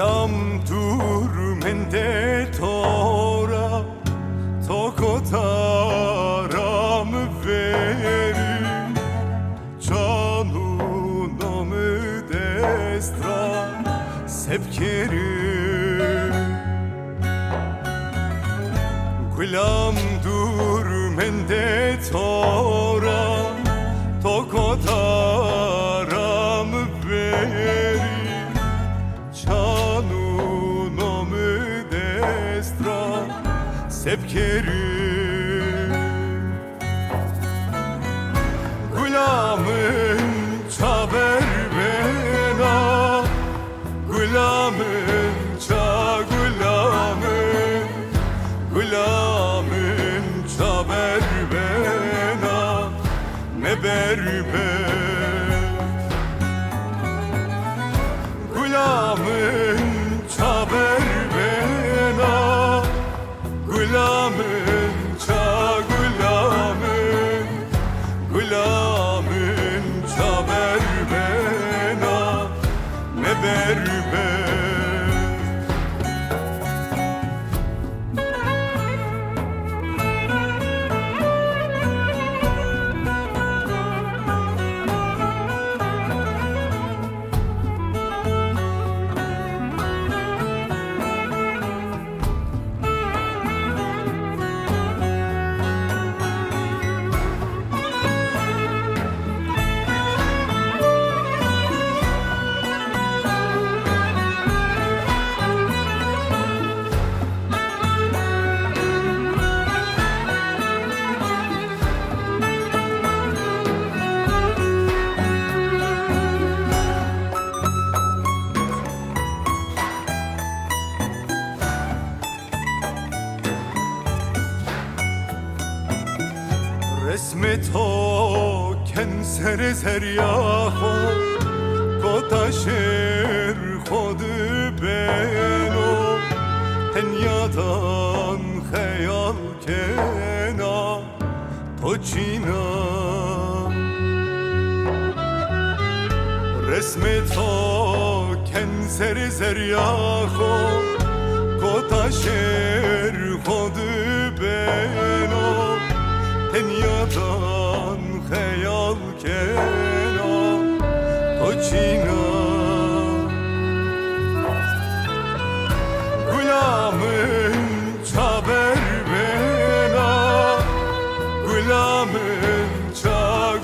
Gulam dur mende tora Tokotaram veri Canunamı destra Sepkeri Gulam dur mende tora Tokotaram veri Canunamı destra Sepkeri Gulamın çaber bena Gulamın gulamın Gulamın çaber bena Ne berbet Gulamın çaber bena Gulamın gulamın Gulamın çaber bena Ne berbet Resmet o kenser zeryaho Kotaşer khodu beno Tenyadan khayal kena Toçina Resmet o kenser zeryaho Kotaşer khodu beno Tenyadan khayal kena Toçina Gulamın çaber bena Gulamın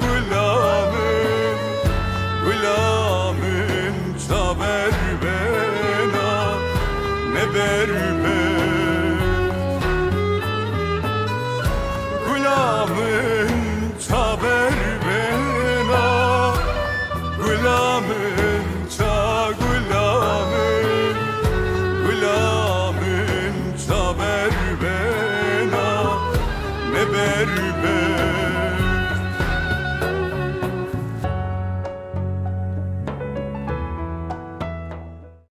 gulamın Gulamın çaber bena Ne berbet Gulamın çaber bena Gulamın gulamın Gulamın çaber bena Ne berbet